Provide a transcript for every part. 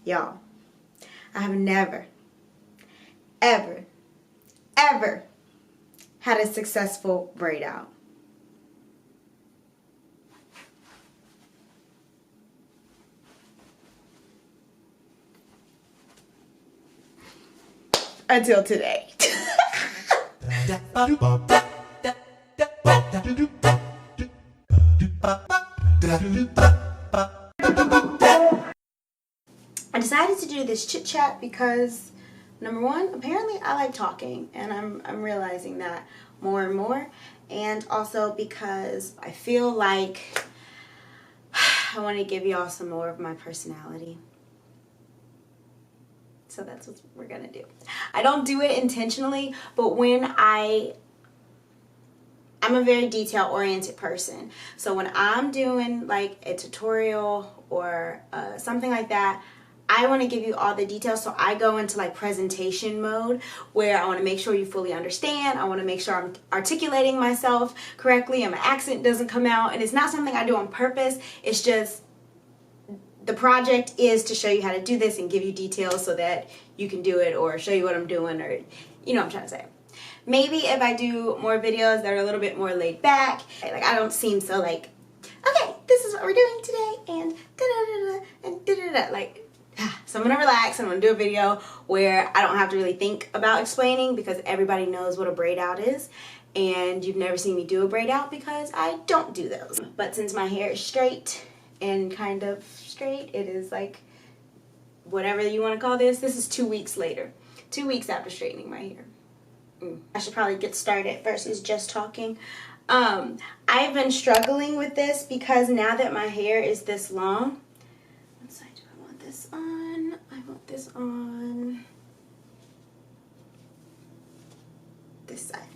Y'all, I have never, ever, ever had a successful braid out. Until today. I decided to do this chit chat because, number one, apparently I like talking, and I'm realizing that more and more, and also because I feel like I want to give y'all some more of my personality. So that's what we're gonna do. I don't do it intentionally, but when I'm a very detail-oriented person. So when I'm doing like a tutorial or something like that, I want to give you all the details. So I go into like presentation mode where I want to make sure you fully understand. I want to make sure I'm articulating myself correctly and my accent doesn't come out. And it's not something I do on purpose. It's just the project is to show you how to do this and give you details so that you can do it, or show you what I'm doing, or you know what I'm trying to say. Maybe if I do more videos that are a little bit more laid back, like I don't seem so like, okay, this is what we're doing today, and da-da-da-da, and da-da-da, like, so I'm gonna relax and I'm gonna do a video where I don't have to really think about explaining, because everybody knows what a braid out is, and you've never seen me do a braid out because I don't do those. But since my hair is straight and kind of straight, it is like, whatever you want to call this is 2 weeks later. 2 weeks after straightening my hair. I should probably get started versus just talking. I've been struggling with this because now that my hair is this long, what side do I want this on? I want this on this side.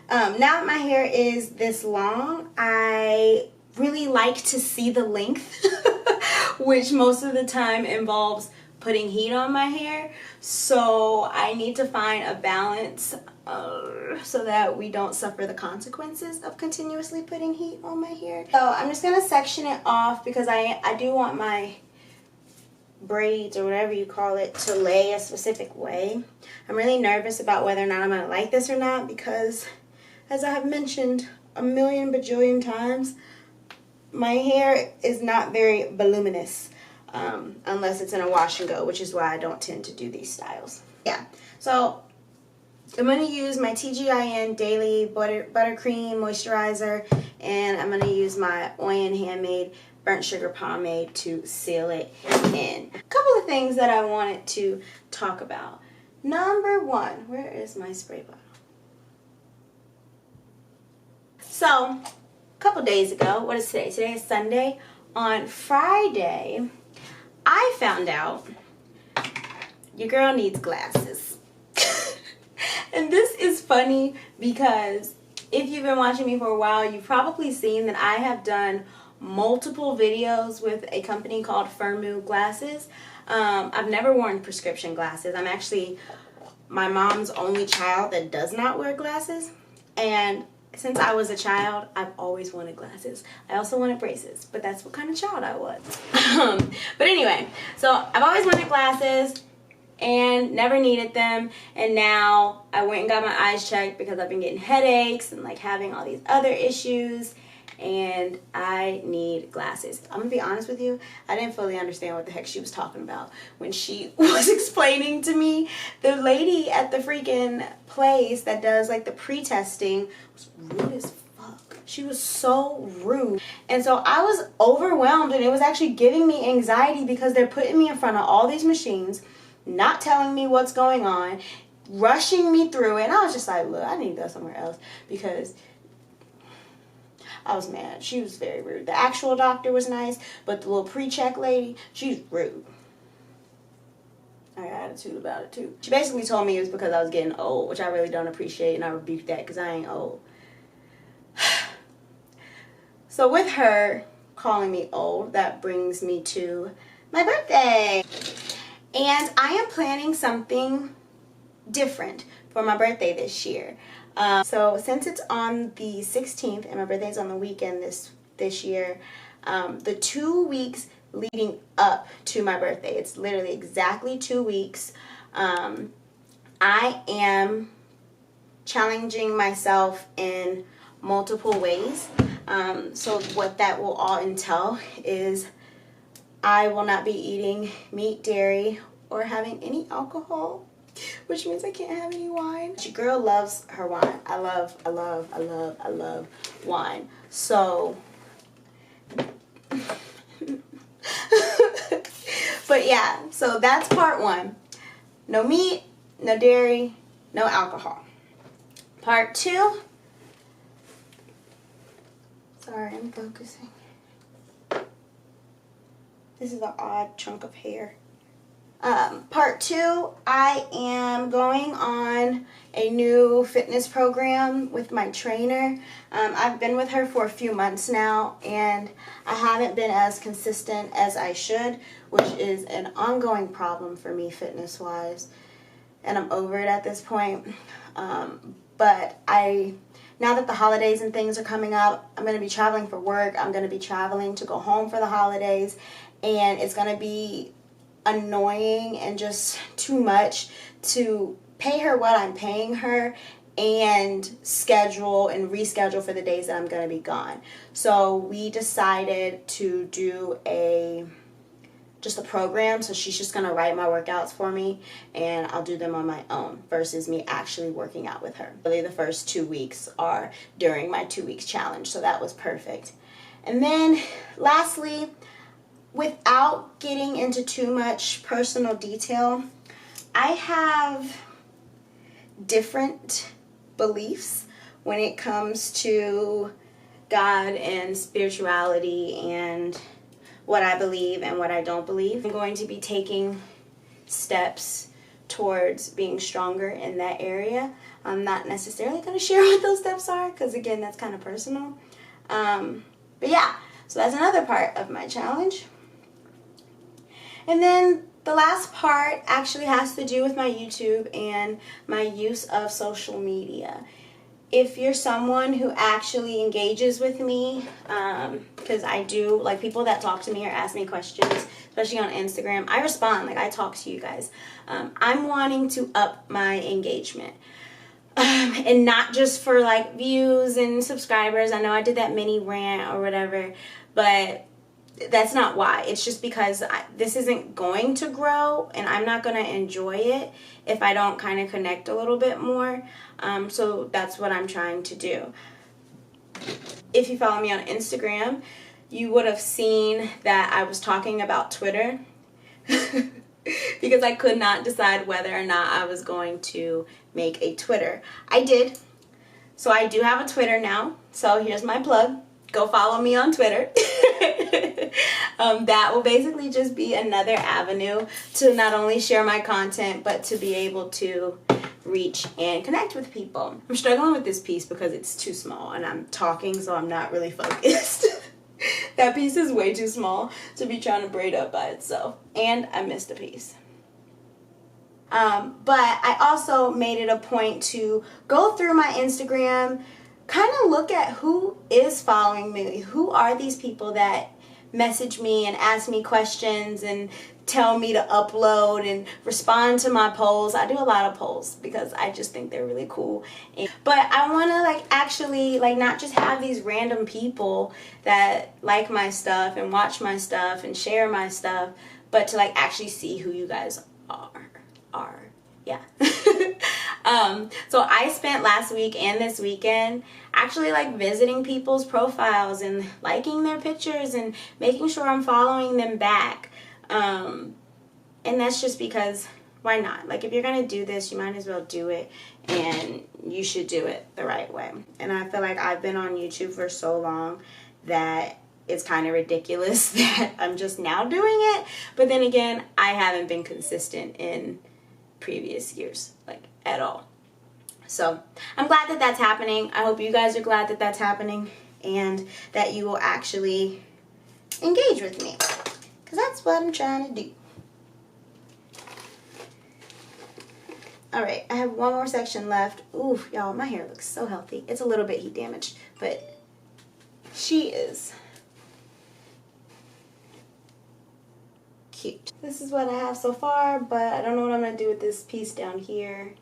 Now that my hair is this long, I really like to see the length, which most of the time involves putting heat on my hair. So I need to find a balance so that we don't suffer the consequences of continuously putting heat on my hair. So I'm just gonna section it off because I do want my braids, or whatever you call it, to lay a specific way. I'm really nervous about whether or not I'm gonna like this or not, because as I have mentioned a million bajillion times, my hair is not very voluminous unless it's in a wash and go, which is why I don't tend to do these styles. Yeah, so I'm going to use my TGIN Daily Buttercream Moisturizer, and I'm going to use my Oyen Handmade Burnt Sugar Pomade to seal it in. A couple of things that I wanted to talk about. Number one, where is my spray bottle? So, a couple days ago, what is today? Today is Sunday. On Friday, I found out your girl needs glasses. And this is funny because if you've been watching me for a while, you've probably seen that I have done multiple videos with a company called Firmoo Glasses. I've never worn prescription glasses. I'm actually my mom's only child that does not wear glasses. And since I was a child, I've always wanted glasses. I also wanted braces, but that's what kind of child I was. But anyway, so I've always wanted glasses and never needed them, and now I went and got my eyes checked because I've been getting headaches and like having all these other issues, and I need glasses. I'm gonna be honest with you, I didn't fully understand what the heck she was talking about when she was explaining to me. The lady at the freaking place that does like the pre-testing was rude as fuck. She was so rude. And so I was overwhelmed, and it was actually giving me anxiety because they're putting me in front of all these machines, not telling me what's going on, rushing me through it. And I was just like, look, I need to go somewhere else, because I was mad. She was very rude. The actual doctor was nice, but the little pre-check lady, she's rude. I got attitude about it too. She basically told me it was because I was getting old, which I really don't appreciate, and I rebuked that because I ain't old. So with her calling me old, that brings me to my birthday. And I am planning something different for my birthday this year. So since it's on the 16th and my birthday's on the weekend this year, the 2 weeks leading up to my birthday. It's literally exactly 2 weeks. I am challenging myself in multiple ways. So what that will all entail is I will not be eating meat, dairy, or having any alcohol, which means I can't have any wine. Your girl loves her wine. I love wine. So, but yeah, so that's part 1. No meat, no dairy, no alcohol. Part 2, sorry, I'm focusing. This is an odd chunk of hair. Part 2, I am going on a new fitness program with my trainer. I've been with her for a few months now, and I haven't been as consistent as I should, which is an ongoing problem for me fitness-wise, and I'm over it at this point. But now that the holidays and things are coming up, I'm going to be traveling for work. I'm going to be traveling to go home for the holidays, and it's going to be annoying and just too much to pay her what I'm paying her and schedule and reschedule for the days that I'm going to be gone. So we decided to do just a program. So she's just going to write my workouts for me, and I'll do them on my own versus me actually working out with her. Really, the first 2 weeks are during my 2 weeks challenge, so that was perfect. And then lastly, without getting into too much personal detail, I have different beliefs when it comes to God and spirituality and what I believe and what I don't believe. I'm going to be taking steps towards being stronger in that area. I'm not necessarily going to share what those steps are because, again, that's kind of personal. But yeah, so that's another part of my challenge. And then the last part actually has to do with my YouTube and my use of social media. If you're someone who actually engages with me, because I do, like, people that talk to me or ask me questions, especially on Instagram, I respond, like, I talk to you guys. I'm wanting to up my engagement. And not just for, like, views and subscribers. I know I did that mini rant or whatever, but that's not why. It's just because this isn't going to grow, and I'm not going to enjoy it if I don't kind of connect a little bit more. So that's what I'm trying to do. If you follow me on Instagram, you would have seen that I was talking about Twitter because I could not decide whether or not I was going to make a Twitter. I did. So I do have a Twitter now. So here's my plug. Go follow me on Twitter. That will basically just be another avenue to not only share my content, but to be able to reach and connect with people. I'm struggling with this piece because it's too small and I'm talking, so I'm not really focused. That piece is way too small to be trying to braid up by itself. And I missed a piece. But I also made it a point to go through my Instagram, kind of look at who is following me. Who are these people that message me and ask me questions and tell me to upload and respond to my polls. I do a lot of polls because I just think they're really cool. But I want to actually not just have these random people that like my stuff and watch my stuff and share my stuff, but to actually see who you guys are. Yeah. So I spent last week and this weekend actually visiting people's profiles and liking their pictures and making sure I'm following them back. And that's just because, why not? If you're going to do this, you might as well do it, and you should do it the right way. And I feel like I've been on YouTube for so long that it's kind of ridiculous that I'm just now doing it. But then again, I haven't been consistent in previous years, at all. So I'm glad that that's happening. I hope you guys are glad that that's happening and that you will actually engage with me, because that's what I'm trying to do. Alright, I have one more section left. Ooh, y'all, my hair looks so healthy. It's a little bit heat damaged, but she is this is what I have so far, but I don't know what I'm going to do with this piece down here.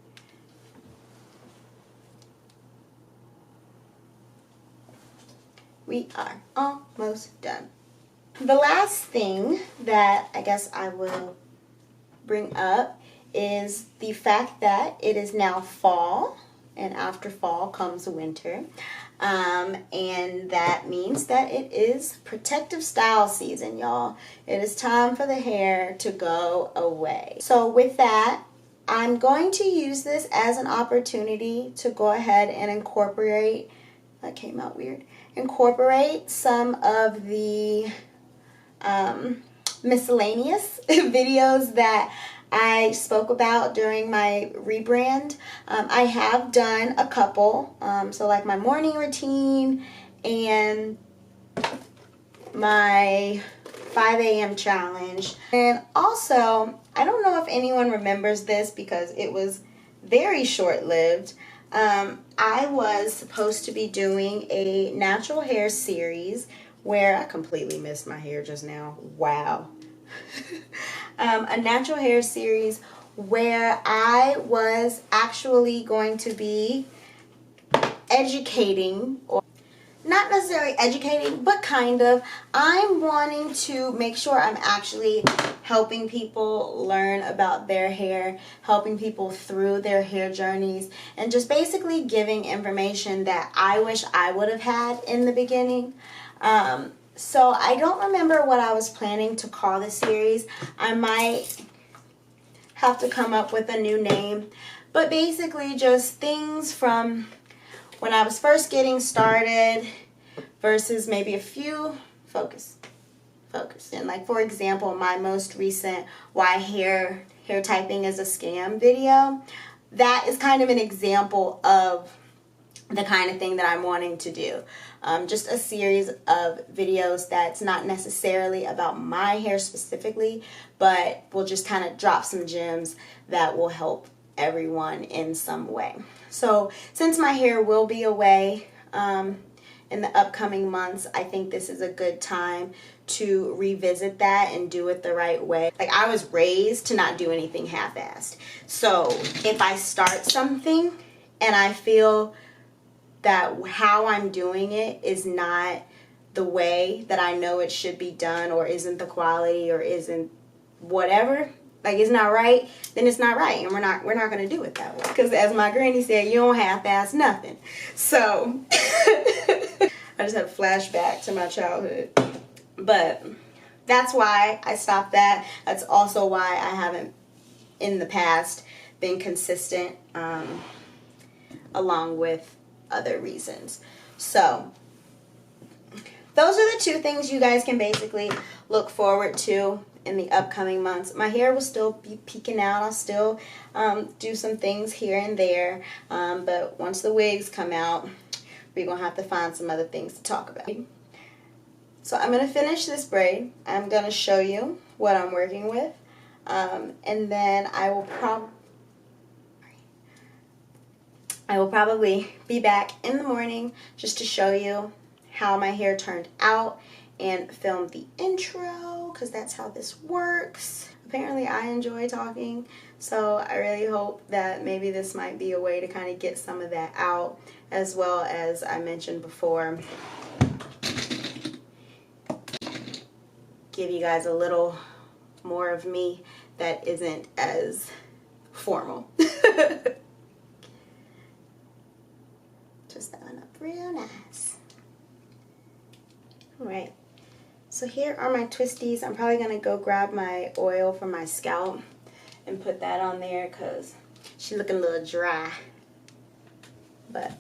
We are almost done. The last thing that I guess I will bring up is the fact that it is now fall, and after fall comes winter. And that means that it is protective style season, y'all. It is time for the hair to go away. So with that, I'm going to use this as an opportunity to go ahead and incorporate, that came out weird, incorporate some of the miscellaneous videos that I spoke about during my rebrand. I have done a couple, so like my morning routine and my 5 a.m. challenge. And also, I don't know if anyone remembers this because it was very short-lived. I was supposed to be doing a natural hair series where I completely missed my hair just now. Wow. A natural hair series where I was actually going to be educating, or not necessarily educating, but kind of. I'm wanting to make sure I'm actually helping people learn about their hair, helping people through their hair journeys, and just basically giving information that I wish I would have had in the beginning. So I don't remember what I was planning to call the series. I might have to come up with a new name. But basically just things from when I was first getting started versus maybe a few, focus. And like for example, my most recent why hair typing is a scam video. That is kind of an example of the kind of thing that I'm wanting to do. Just a series of videos that's not necessarily about my hair specifically, but will just kind of drop some gems that will help everyone in some way. So since my hair will be away in the upcoming months, I think this is a good time to revisit that and do it the right way. Like, I was raised to not do anything half-assed. So if I start something and I feel that how I'm doing it is not the way that I know it should be done, or isn't the quality, or isn't whatever, like it's not right, then it's not right, and we're not going to do it that way. Because as my granny said, you don't half-ass nothing. So I just had a flashback to my childhood. But that's why I stopped that. That's also why I haven't in the past been consistent, along with other reasons. So those are the two things you guys can basically look forward to in the upcoming months. My hair will still be peeking out. I'll still do some things here and there, but once the wigs come out, we're gonna have to find some other things to talk about. So I'm gonna finish this braid. I'm gonna show you what I'm working with, and then I will probably be back in the morning just to show you how my hair turned out and film the intro, because that's how this works. Apparently I enjoy talking, so I really hope that maybe this might be a way to kind of get some of that out, as well as I mentioned before, give you guys a little more of me that isn't as formal. Twist that one up real nice. Alright, so here are my twisties. I'm probably going to go grab my oil from my scalp and put that on there because she's looking a little dry. But,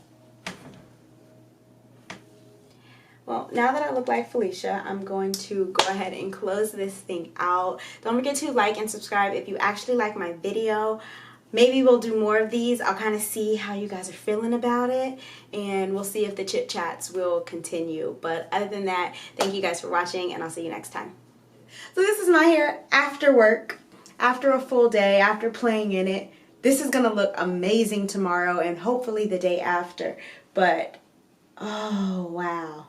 well, now that I look like Felicia, I'm going to go ahead and close this thing out. Don't forget to like and subscribe if you actually like my video. Maybe we'll do more of these. I'll kind of see how you guys are feeling about it, and we'll see if the chit chats will continue. But other than that, thank you guys for watching, and I'll see you next time. So this is my hair after work, after a full day, after playing in it. This is going to look amazing tomorrow and hopefully the day after. But, oh, wow.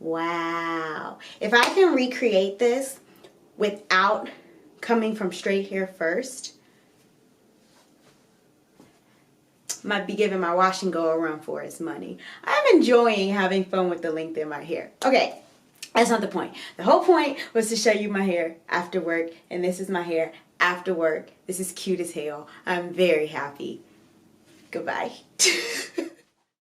Wow. If I can recreate this without coming from straight hair first, might be giving my wash and go a run for its money. I'm enjoying having fun with the length in my hair. Okay, that's not the point. The whole point was to show you my hair after work, and this is my hair after work. This is cute as hell. I'm very happy. Goodbye.